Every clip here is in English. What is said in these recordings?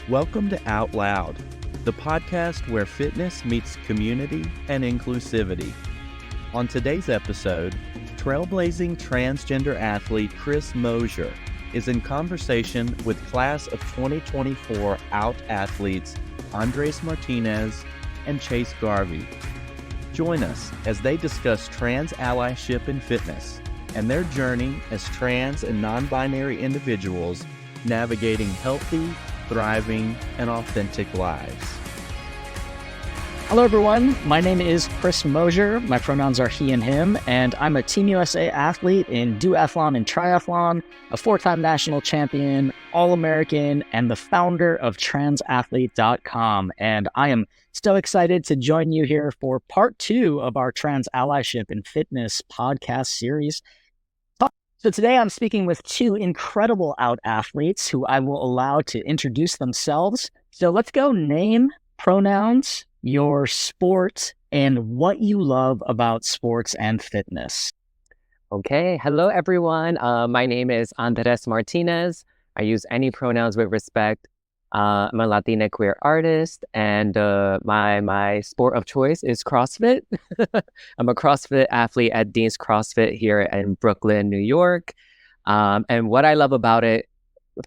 Welcome to Out Loud, the podcast where fitness meets community and inclusivity. On today's episode, trailblazing transgender athlete Chris Mosier is in conversation with class of 2024 OUT athletes Andres Martinez and Chase Garvey. Join us as they discuss trans allyship in fitness and their journey as trans and non-binary individuals navigating healthy, thriving, and authentic lives. Hello everyone, my name is Chris Mosier, my pronouns are he and him, and I'm a Team USA athlete in duathlon and triathlon, a 4-time national champion, All-American, and the founder of transathlete.com. And I am so excited to join you here for part 2 of our Trans Allyship in Fitness podcast series. So today I'm speaking with 2 incredible OUT athletes who I will allow to introduce themselves. So let's go name, pronouns, your sport, and what you love about sports and fitness. Okay. Hello, everyone. My name is Andres Martinez. I use any pronouns with respect. I'm a Latina queer artist, and my sport of choice is CrossFit. I'm a CrossFit athlete at Dean's CrossFit here in Brooklyn, New York. And what I love about it,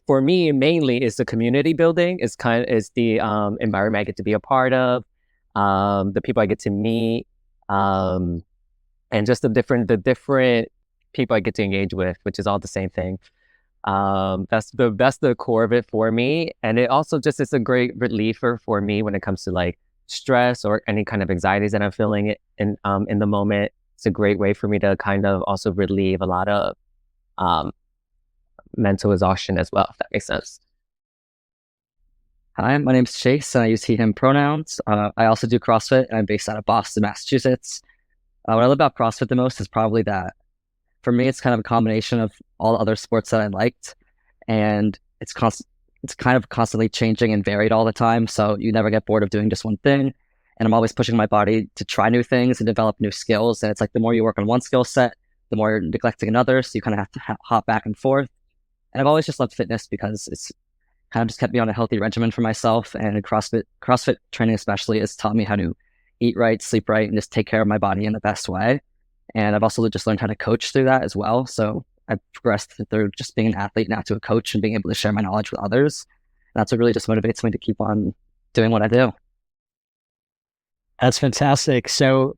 for me, mainly is the community building. Is the environment I get to be a part of, the people I get to meet, and just the different people I get to engage with, which is all the same thing. That's the core of it for me, and it also just is a great reliever for me when it comes to like stress or any kind of anxieties that I'm feeling in the moment. It's a great way for me to kind of also relieve a lot of mental exhaustion as well, if that makes sense. Hi, my name's Chase, and I use he, him pronouns. I also do CrossFit, and I'm based out of Boston, Massachusetts. What I love about CrossFit the most is probably that for me, it's kind of a combination of all the other sports that I liked, and it's kind of constantly changing and varied all the time, so you never get bored of doing just one thing, and I'm always pushing my body to try new things and develop new skills, and it's like the more you work on one skill set, the more you're neglecting another, so you kind of have to hop back and forth. And I've always just loved fitness because it's kind of just kept me on a healthy regimen for myself, and CrossFit training especially has taught me how to eat right, sleep right, and just take care of my body in the best way. And I've also just learned how to coach through that as well. So I've progressed through just being an athlete now to a coach and being able to share my knowledge with others. And that's what really just motivates me to keep on doing what I do. That's fantastic. So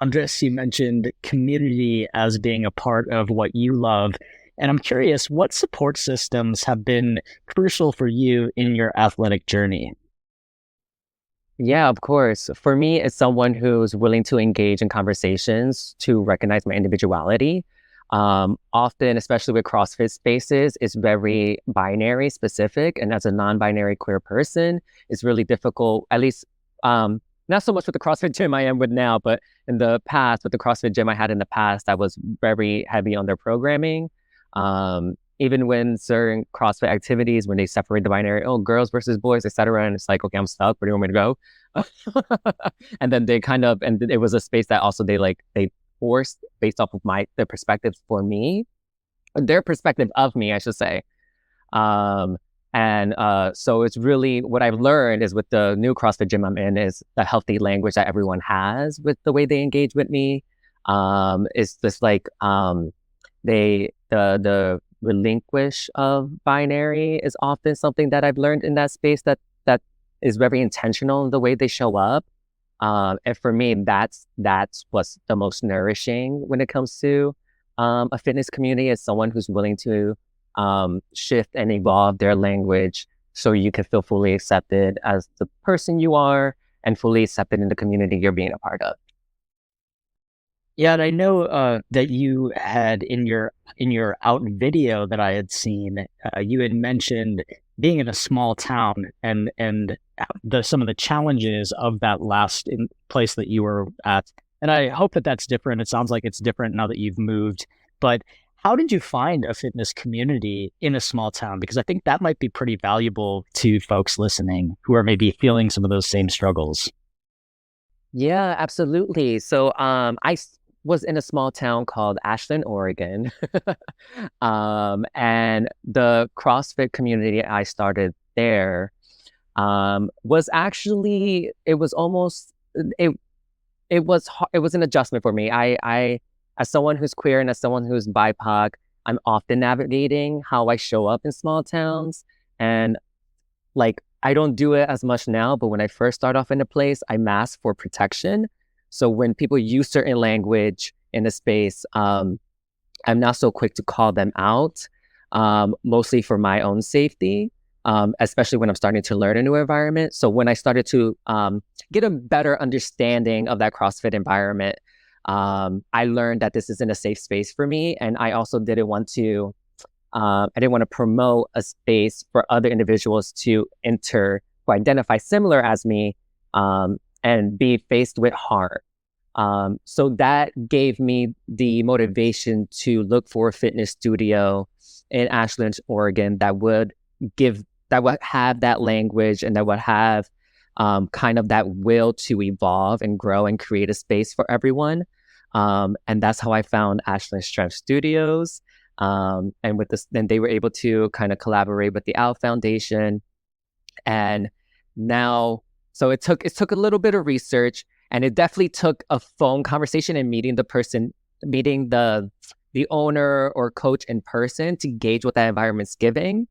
Andres, you mentioned community as being a part of what you love. And I'm curious, what support systems have been crucial for you in your athletic journey? Yeah, of course. For me, it's someone who's willing to engage in conversations to recognize my individuality. Often, especially with CrossFit spaces, it's very binary specific. And as a non-binary queer person, it's really difficult, at least not so much with the CrossFit gym I am with now, but in the past, with the CrossFit gym I had in the past, I was very heavy on their programming. Even when certain CrossFit activities, when they separate the binary, girls versus boys, etc., and it's like, okay, I'm stuck. Where do you want me to go? And then and it was a space that also they forced based off of their perspectives for me, their perspective of me, I should say. So it's really what I've learned is with the new CrossFit gym I'm in is the healthy language that everyone has with the way they engage with me. It's just like the relinquish of binary is often something that I've learned in that space that is very intentional in the way they show up. And for me, that's what's the most nourishing when it comes to a fitness community, is someone who's willing to shift and evolve their language so you can feel fully accepted as the person you are and fully accepted in the community you're being a part of. Yeah, and I know that you had in your OUT video that I had seen, you had mentioned being in a small town and some of the challenges of that last place that you were at. And I hope that that's different. It sounds like it's different now that you've moved. But how did you find a fitness community in a small town? Because I think that might be pretty valuable to folks listening who are maybe feeling some of those same struggles. Yeah, absolutely. So I was in a small town called Ashland, Oregon. And the CrossFit community I started there was actually, it was almost, it was an adjustment for me. I, as someone who's queer and as someone who's BIPOC, I'm often navigating how I show up in small towns. And like, I don't do it as much now, but when I first start off in a place, I mask for protection. So when people use certain language in a space, I'm not so quick to call them out, mostly for my own safety, especially when I'm starting to learn a new environment. So when I started to get a better understanding of that CrossFit environment, I learned that this isn't a safe space for me. And I also didn't want to promote a space for other individuals to enter who identify similar as me, and be faced with harm. So that gave me the motivation to look for a fitness studio in Ashland, Oregon, that would have that language and that would have kind of that will to evolve and grow and create a space for everyone. And that's how I found Ashland Strength Studios. And with this, then they were able to kind of collaborate with the OUT Foundation. And now, so it took a little bit of research, and it definitely took a phone conversation and meeting the owner or coach in person to gauge what that environment's giving.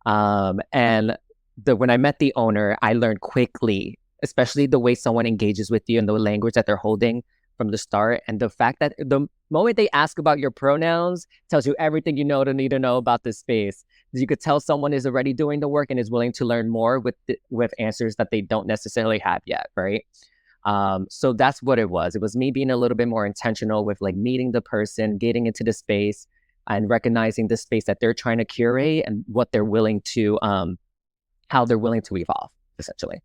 And when I met the owner, I learned quickly, especially the way someone engages with you and the language that they're holding from the start. And the fact that the moment they ask about your pronouns tells you everything you need to know about this space. You could tell someone is already doing the work and is willing to learn more with answers that they don't necessarily have yet, right? So that's what it was. It was me being a little bit more intentional with like meeting the person, getting into the space, and recognizing the space that they're trying to curate and what they're willing to, how they're willing to evolve, essentially.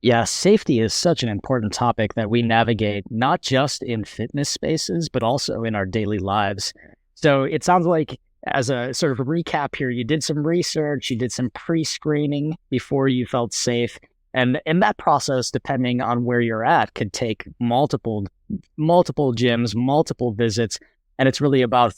Yeah, safety is such an important topic that we navigate not just in fitness spaces, but also in our daily lives. So it sounds like, as a sort of a recap here, you did some research, you did some pre-screening before you felt safe. And in that process, depending on where you're at, could take multiple gyms, multiple visits. And it's really about,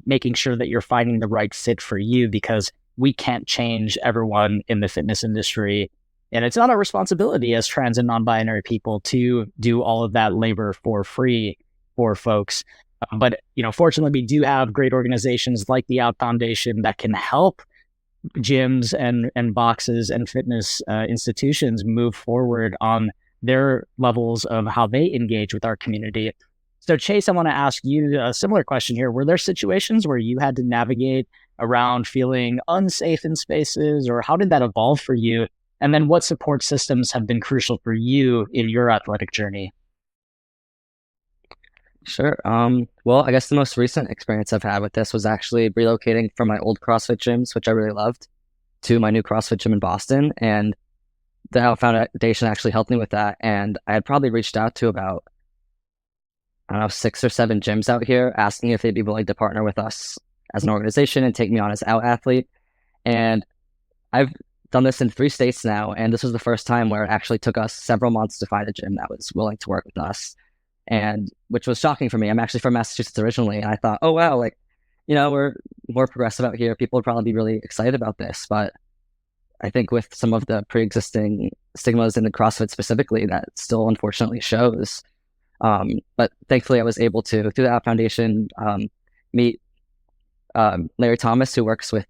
making sure that you're finding the right fit for you, because we can't change everyone in the fitness industry. And it's not our responsibility as trans and non-binary people to do all of that labor for free for folks. But, fortunately, we do have great organizations like the OUT Foundation that can help gyms and boxes and fitness institutions move forward on their levels of how they engage with our community. So Chase, I want to ask you a similar question here. Were there situations where you had to navigate around feeling unsafe in spaces, or how did that evolve for you? And then what support systems have been crucial for you in your athletic journey? Sure. Well, I guess the most recent experience I've had with this was actually relocating from my old CrossFit gyms, which I really loved, to my new CrossFit gym in Boston. And the OUT Foundation actually helped me with that. And I had probably reached out to about, 6 or 7 gyms out here, asking if they'd be willing to partner with us as an organization and take me on as OUT athlete. And I've done this in 3 states now, and this was the first time where it actually took us several months to find a gym that was willing to work with us, and which was shocking for me. I'm actually from Massachusetts originally, and I thought, oh wow, we're more progressive out here. People would probably be really excited about this. But I think with some of the pre-existing stigmas in the CrossFit specifically, that still unfortunately shows. But thankfully, I was able to, through the OUT Foundation, meet Larry Thomas, who works with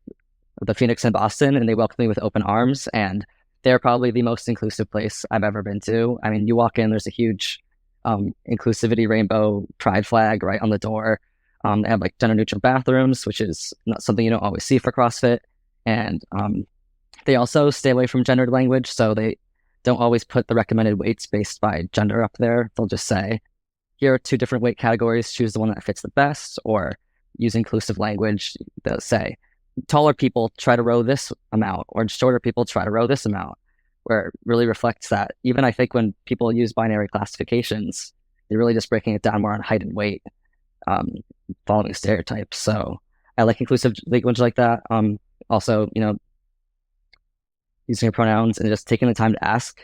the Phoenix in Boston, and they welcomed me with open arms. And they're probably the most inclusive place I've ever been to. I mean, you walk in, there's a huge inclusivity rainbow pride flag right on the door. They have like gender neutral bathrooms, which is not something you don't always see for CrossFit. And they also stay away from gendered language, so they don't always put the recommended weights based by gender up there. They'll just say, here are 2 different weight categories, choose the one that fits the best, or use inclusive language. They'll say, taller people try to row this amount, or shorter people try to row this amount, where it really reflects that. Even I think when people use binary classifications, they're really just breaking it down more on height and weight, following stereotypes. So I like inclusive language like that. Also, using your pronouns and just taking the time to ask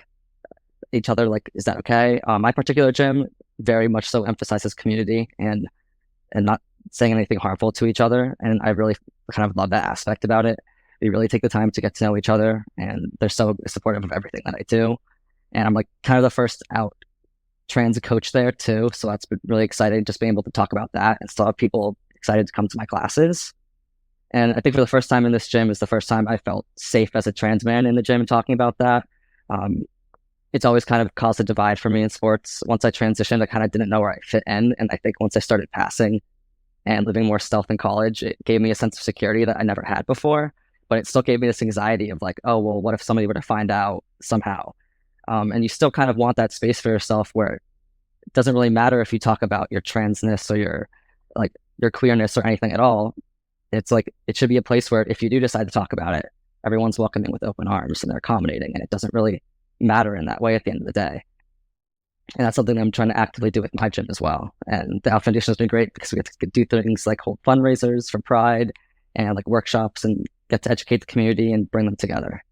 each other, like, is that okay? My particular gym very much so emphasizes community and not saying anything harmful to each other. And I really kind of love that aspect about it. we really take the time to get to know each other, and they're so supportive of everything that I do. And I'm like kind of the first out trans coach there too, so that's been really exciting, just being able to talk about that and still have people excited to come to my classes. And I think for the first time in this gym is the first time I felt safe as a trans man in the gym talking about that. It's always kind of caused a divide for me in sports. Once I transitioned, I kind of didn't know where I fit in. And I think once I started passing and living more stealth in college, it gave me a sense of security that I never had before. But it still gave me this anxiety of like, oh, well, what if somebody were to find out somehow? And you still kind of want that space for yourself where it doesn't really matter if you talk about your transness or your queerness or anything at all. It's like, it should be a place where if you do decide to talk about it, everyone's welcoming with open arms and they're accommodating, and it doesn't really matter in that way at the end of the day. And that's something that I'm trying to actively do with my gym as well. And the Out Foundation has been great because we get to do things like hold fundraisers for Pride and like workshops and get to educate the community and bring them together.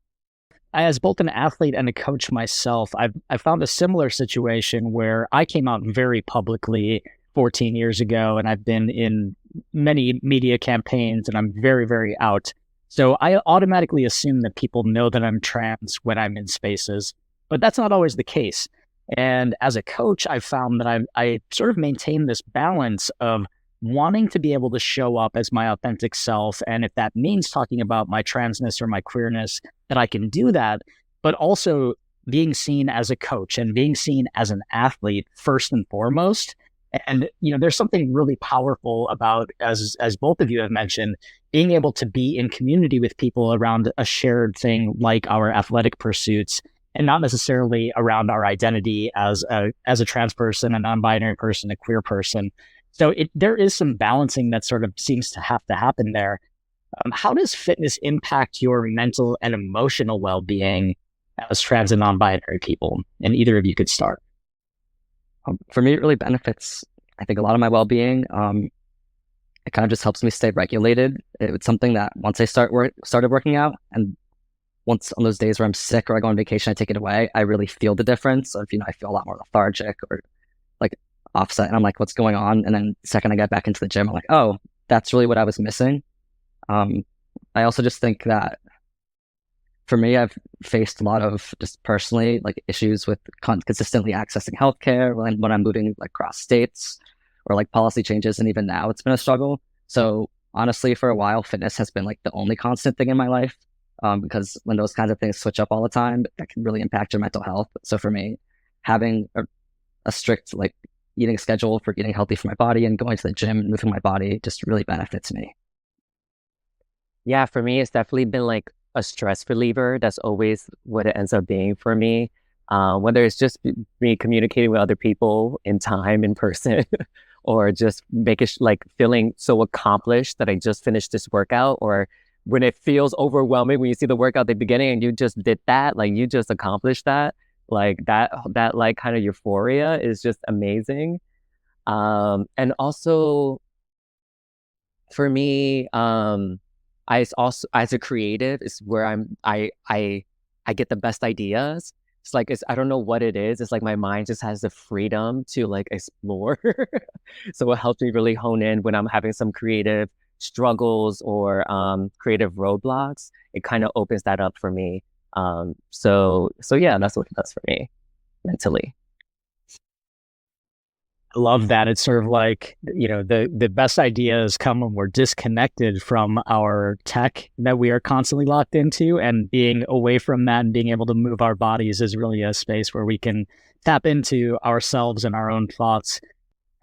As both an athlete and a coach myself, I found a similar situation where I came out very publicly 14 years ago, and I've been in many media campaigns, and I'm very, very out. So I automatically assume that people know that I'm trans when I'm in spaces, but that's not always the case. And as a coach, I've found that I sort of maintain this balance of wanting to be able to show up as my authentic self. And if that means talking about my transness or my queerness, that I can do that, but also being seen as a coach and being seen as an athlete first and foremost. And, there's something really powerful about, as both of you have mentioned, being able to be in community with people around a shared thing like our athletic pursuits, and not necessarily around our identity as a trans person, a non-binary person, a queer person. So there is some balancing that sort of seems to have to happen there. How does fitness impact your mental and emotional well-being as trans and non-binary people? And either of you could start. For me, it really benefits, I think, a lot of my well-being. It kind of just helps me stay regulated. It's something that once I started working out, and once on those days where I'm sick or I go on vacation, I take it away, I really feel the difference of, I feel a lot more lethargic or like offset. And I'm like, what's going on? And then the second I get back into the gym, I'm like, oh, that's really what I was missing. I also just think that for me, I've faced a lot of just personally like issues with consistently accessing healthcare when I'm moving like across states or like policy changes. And even now it's been a struggle. So honestly, for a while, fitness has been like the only constant thing in my life. Because when those kinds of things switch up all the time, that can really impact your mental health. So for me, having a strict like eating schedule for eating healthy for my body and going to the gym and moving my body just really benefits me. Yeah, for me, it's definitely been like a stress reliever. That's always what it ends up being for me. Whether it's just me communicating with other people in time, in person, or just making like feeling so accomplished that I just finished this workout, or when it feels overwhelming when you see the workout at the beginning and you just did that, like you just accomplished that, like that like kind of euphoria is just amazing. And also for me, I also, as a creative, is where I get the best ideas. It's like, I don't know what it is. It's like my mind just has the freedom to like explore. So it helps me really hone in when I'm having some creative struggles or creative roadblocks. It kind of opens that up for me. So yeah, that's what it does for me mentally. I love that. It's sort of like, the best ideas come when we're disconnected from our tech that we are constantly locked into, and being away from that and being able to move our bodies is really a space where we can tap into ourselves and our own thoughts.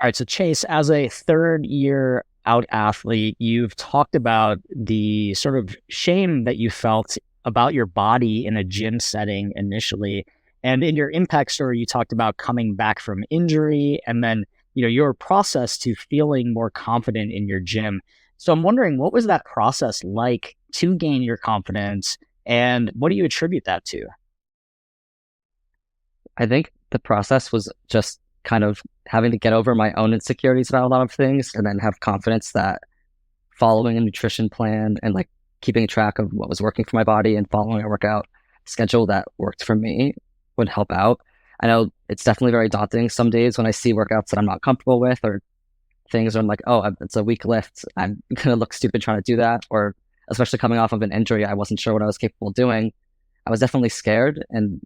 All right. So Chase, as a third year out athlete, you've talked about the sort of shame that you felt about your body in a gym setting initially. And in your impact story, you talked about coming back from injury and then, your process to feeling more confident in your gym. So I'm wondering, what was that process like to gain your confidence, and what do you attribute that to? I think the process was just kind of having to get over my own insecurities about a lot of things, and then have confidence that following a nutrition plan and like keeping track of what was working for my body and following a workout schedule that worked for me would help out. I know it's definitely very daunting some days when I see workouts that I'm not comfortable with, or things where I'm like, oh, it's a weak lift, I'm gonna look stupid trying to do that, or especially coming off of an injury. I wasn't sure what I was capable of doing. I was definitely scared and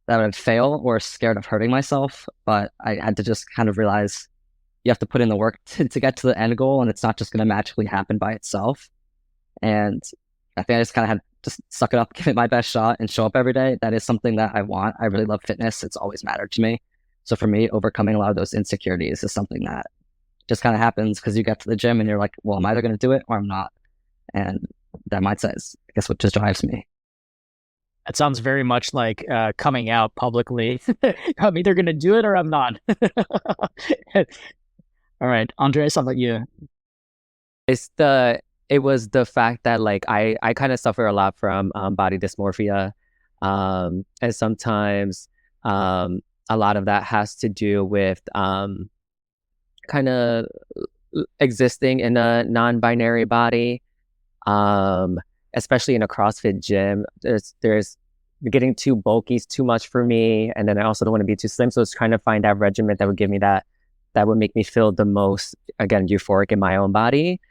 that I would fail or scared of hurting myself, but I had to just kind of realize you have to put in the work to get to the end goal, and it's not just going to magically happen by itself. And I think I just kind of had to just suck it up, give it my best shot, and show up every day. That is something that I want. I really love fitness. It's always mattered to me. So for me, overcoming a lot of those insecurities is something that just kind of happens because you get to the gym and you're like, well, I'm either going to do it or I'm not. And that mindset is, I guess, what just drives me. That sounds very much like coming out publicly. I'm either going to do it or I'm not. All right, Andres, how about you? It was the fact that like I kind of suffer a lot from body dysmorphia, and sometimes a lot of that has to do with kind of existing in a non-binary body, especially in a CrossFit gym. There's getting too bulky is too much for me, and then I also don't want to be too slim. So it's trying to find that regimen that would give me that would make me feel the most, again, euphoric in my own body.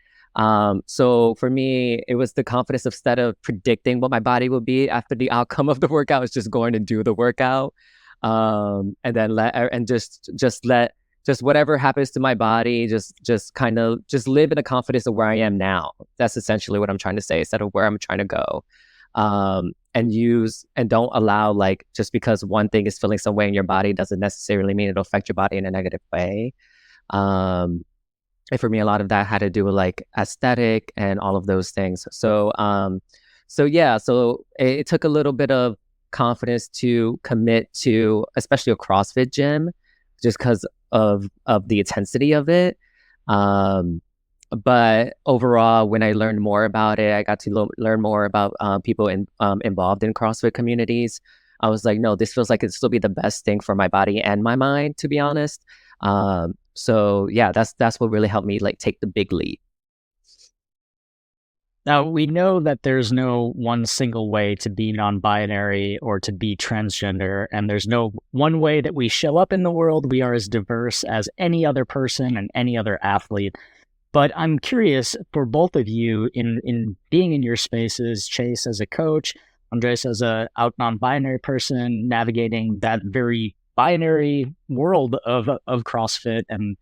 So for me, it was the confidence of, instead of predicting what my body would be after the outcome of the workout, is just going to do the workout, and then let whatever happens to my body, just kind of live in the confidence of where I am now. That's essentially what I'm trying to say, instead of where I'm trying to go. And don't allow, like, just because one thing is feeling some way in your body doesn't necessarily mean it'll affect your body in a negative way. And for me, a lot of that had to do with like aesthetic and all of those things. So it took a little bit of confidence to commit to, especially a CrossFit gym, just because of the intensity of it. But overall, when I learned more about it, I got to learn more about people involved in CrossFit communities. I was like, no, this feels like it'd still be the best thing for my body and my mind, to be honest. So yeah, that's what really helped me like take the big leap. Now, we know that there's no one single way to be non-binary or to be transgender, and there's no one way that we show up in the world. We are as diverse as any other person and any other athlete. But I'm curious for both of you in being in your spaces, Chase as a coach, Andres as a out non-binary person, navigating that very binary world of CrossFit, and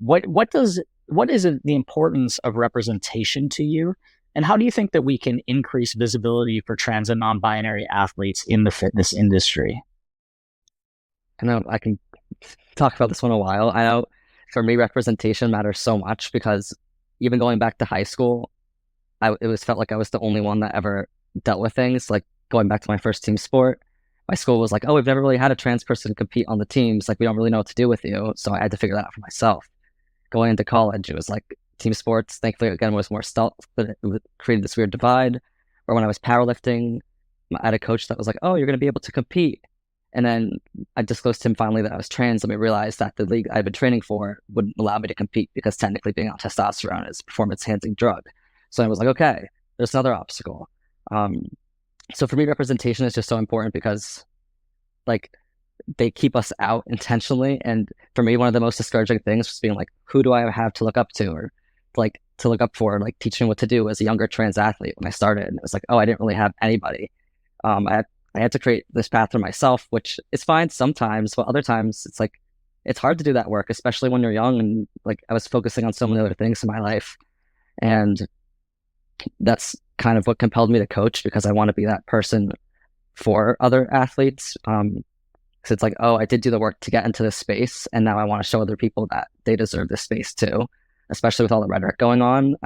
what is the importance of representation to you, and how do you think that we can increase visibility for trans and non-binary athletes in the fitness industry? I know I can talk about this one a while. I know for me, representation matters so much because even going back to high school, felt like I was the only one that ever dealt with things. Like going back to my first team sport, my school was like, oh, we've never really had a trans person compete on the teams. Like, we don't really know what to do with you. So I had to figure that out for myself. Going into college, it was like team sports, thankfully, again, was more stealth, but it created this weird divide. Or when I was powerlifting, I had a coach that was like, oh, you're going to be able to compete. And then I disclosed to him finally that I was trans, and we realized that the league I'd been training for wouldn't allow me to compete because technically being on testosterone is a performance-enhancing drug. So I was like, okay, there's another obstacle. So for me, representation is just so important because, like, they keep us out intentionally. And for me, one of the most discouraging things was being like, who do I have to look up to, or like to look up for, like teaching what to do as a younger trans athlete when I started. And it was like, oh, I didn't really have anybody. I had to create this path for myself, which is fine sometimes, but other times it's like, it's hard to do that work, especially when you're young. And like, I was focusing on so many other things in my life. And that's kind of what compelled me to coach, because I want to be that person for other athletes. Because it's like, oh, I did do the work to get into this space, and now I want to show other people that they deserve this space too, especially with all the rhetoric going on.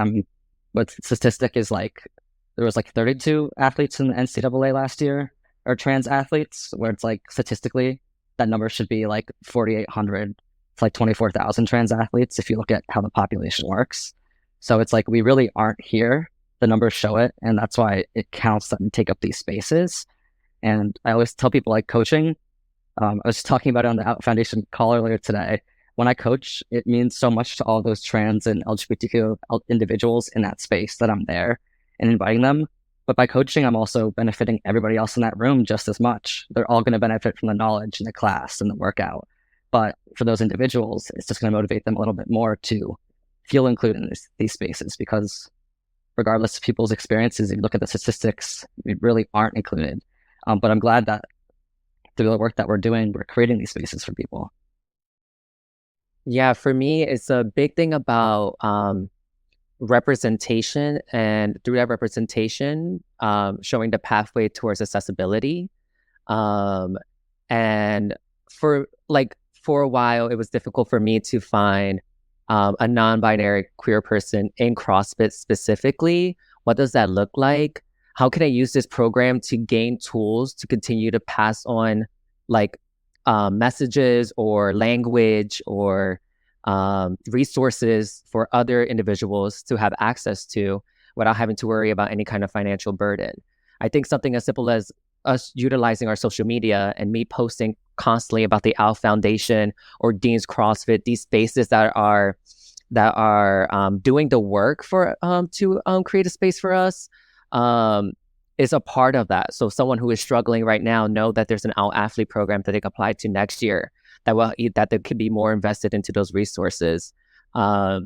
But statistic is like, there was like 32 athletes in the NCAA last year, or trans athletes, where it's like statistically that number should be like 4,800. It's like 24,000 trans athletes if you look at how the population works. So it's like, we really aren't here. The numbers show it, and that's why it counts that we take up these spaces. And I always tell people, like, coaching, I was talking about it on the Out Foundation call earlier today. When I coach, it means so much to all those trans and LGBTQ individuals in that space that I'm there and inviting them. But by coaching, I'm also benefiting everybody else in that room just as much. They're all going to benefit from the knowledge and the class and the workout. But for those individuals, it's just going to motivate them a little bit more to feel included in these spaces, because regardless of people's experiences, if you look at the statistics, we really aren't included. But I'm glad that through the work that we're doing, we're creating these spaces for people. Yeah, for me, it's a big thing about representation, and through that representation, showing the pathway towards accessibility. And for a while, it was difficult for me to find a non-binary queer person in CrossFit specifically. What does that look like? How can I use this program to gain tools to continue to pass on messages or language or resources for other individuals to have access to without having to worry about any kind of financial burden? I think something as simple as us utilizing our social media and me posting constantly about the OUT Foundation or Dean's CrossFit, these spaces that are doing the work for to create a space for us, is a part of that. So someone who is struggling right now know that there's an OUT athlete program that they can apply to next year that they could be more invested into those resources. Or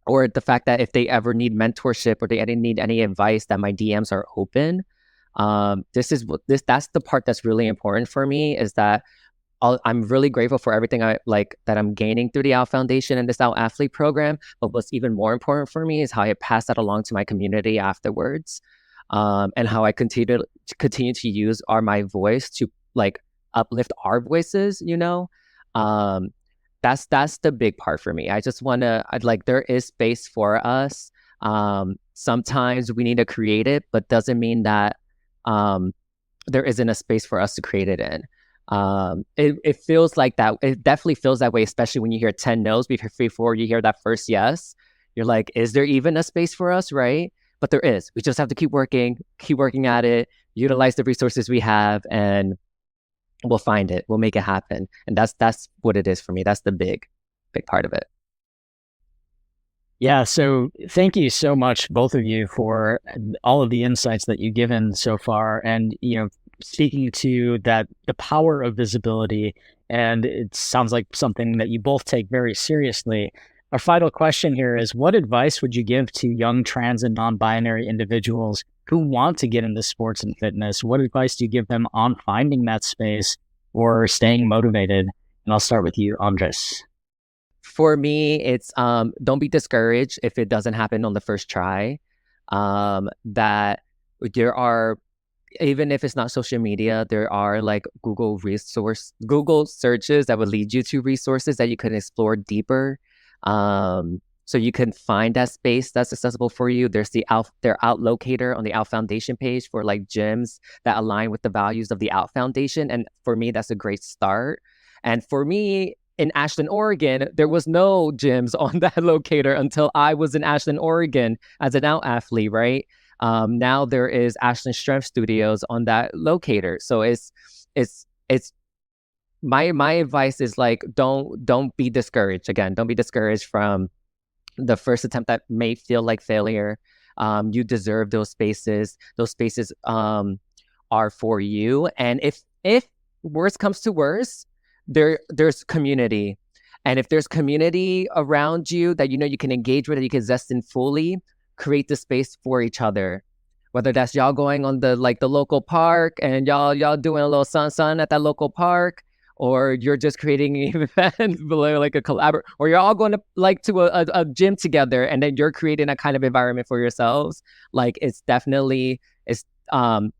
the fact that if they ever need mentorship or they need any advice, that my DMs are open. That's the part that's really important for me, is that I'm really grateful for everything that I'm gaining through the OUT Foundation and this OUT athlete program. But what's even more important for me is how I pass that along to my community afterwards, and how I continue to use my voice to uplift our voices. That's the big part for me. I just want to there is space for us. Sometimes we need to create it, but doesn't mean that there isn't a space for us to create it in. It feels like that. It definitely feels that way, especially when you hear 10 no's before you hear that first yes. You're like, is there even a space for us, right? But there is. We just have to keep working at it, utilize the resources we have, and we'll find it. We'll make it happen. And that's what it is for me. That's the big part of it. Yeah, so thank you so much, both of you, for all of the insights that you've given so far, and speaking to the power of visibility. And it sounds like something that you both take very seriously. Our final question here is, what advice would you give to young trans and non-binary individuals who want to get into sports and fitness? What advice do you give them on finding that space or staying motivated? And I'll start with you, Andres. For me, it's don't be discouraged if it doesn't happen on the first try. That there are, even if it's not social media, there are Google searches that would lead you to resources that you can explore deeper. So you can find that space that's accessible for you. There's their OUT locator on the OUT Foundation page for gyms that align with the values of the OUT Foundation. And for me, that's a great start. And for me, in Ashland, Oregon, there was no gyms on that locator until I was in Ashland, Oregon as an OUT athlete, right? Now there is Ashland Strength Studios on that locator. So it's my advice is don't be discouraged. Again, don't be discouraged from the first attempt that may feel like failure. You deserve those spaces. Those spaces are for you. And if worst comes to worst, there's community. And if there's community around you that you can engage with, that you can zest in fully, create the space for each other. Whether that's y'all going on the local park and y'all doing a little sun at that local park, or you're just creating an event like a collaborative, or you're all going to a gym together, and then you're creating a kind of environment for yourselves. It's definitely,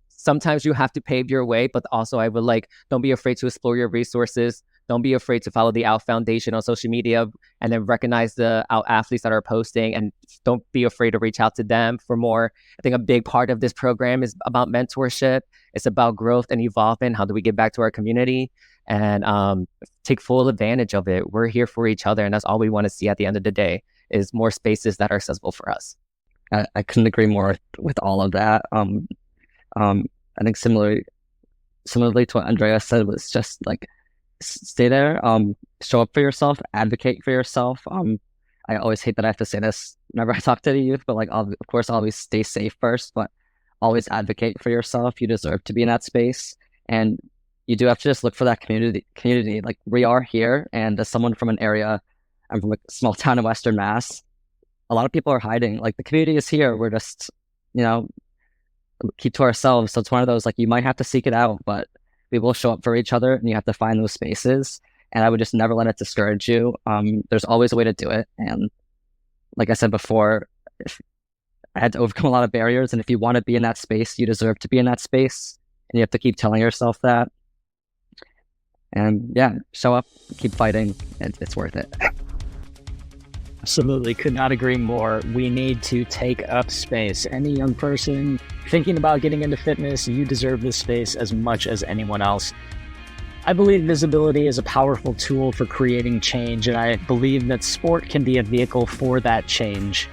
sometimes you have to pave your way, but also I would don't be afraid to explore your resources. Don't be afraid to follow the OUT Foundation on social media, and then recognize the OUT athletes that are posting, and don't be afraid to reach out to them for more. I think a big part of this program is about mentorship. It's about growth and evolvement. How do we get back to our community and take full advantage of it? We're here for each other, and that's all we want to see at the end of the day, is more spaces that are accessible for us. I couldn't agree more with all of that. I think similarly to what Andrea said, was just stay there, show up for yourself, advocate for yourself. I always hate that I have to say this whenever I talk to the youth, but of course, always stay safe first, but always advocate for yourself. You deserve to be in that space, and you do have to just look for that community. We are here, and as someone from an area, I'm from a small town in Western Mass. a lot of people are hiding. Like the community is here. We're just, keep to ourselves. So it's one of those, like, you might have to seek it out, but we will show up for each other and you have to find those spaces. And I would just never let it discourage you. There's always a way to do it. And like I said before, I had to overcome a lot of barriers. And if you want to be in that space, you deserve to be in that space. And you have to keep telling yourself that. And yeah, show up, keep fighting. It's worth it. Absolutely. Could not agree more. We need to take up space. Any young person thinking about getting into fitness, you deserve this space as much as anyone else. I believe visibility is a powerful tool for creating change, and I believe that sport can be a vehicle for that change.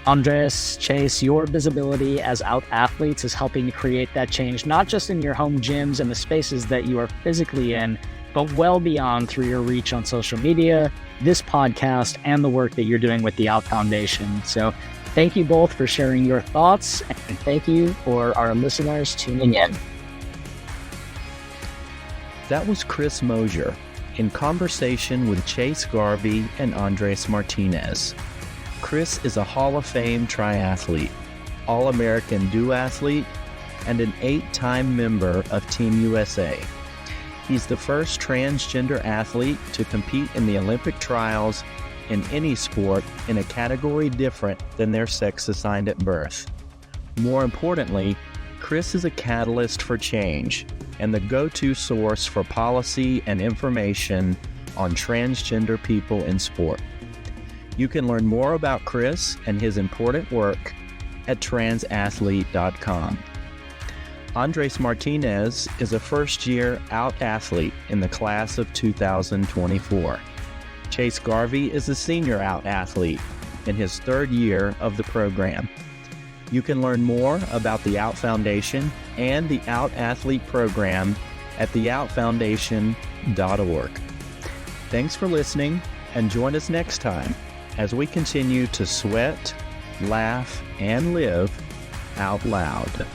Andres, Chase, your visibility as out athletes is helping to create that change, not just in your home gyms and the spaces that you are physically in, but well beyond through your reach on social media, this podcast, and the work that you're doing with the Out Foundation. So thank you both for sharing your thoughts, and thank you for our listeners tuning in. That was Chris Mosier in conversation with Chase Garvey and Andres Martinez. Chris is a Hall of Fame triathlete, All-American duathlete, and an 8-time member of Team USA. He's the first transgender athlete to compete in the Olympic trials in any sport in a category different than their sex assigned at birth. More importantly, Chris is a catalyst for change and the go-to source for policy and information on transgender people in sport. You can learn more about Chris and his important work at transathlete.com. Andres Martinez is a first-year out athlete in the class of 2024. Chase Garvey is a senior out athlete in his 3rd year of the program. You can learn more about the Out Foundation and the Out Athlete program at theoutfoundation.org. Thanks for listening, and join us next time as we continue to sweat, laugh, and live out loud.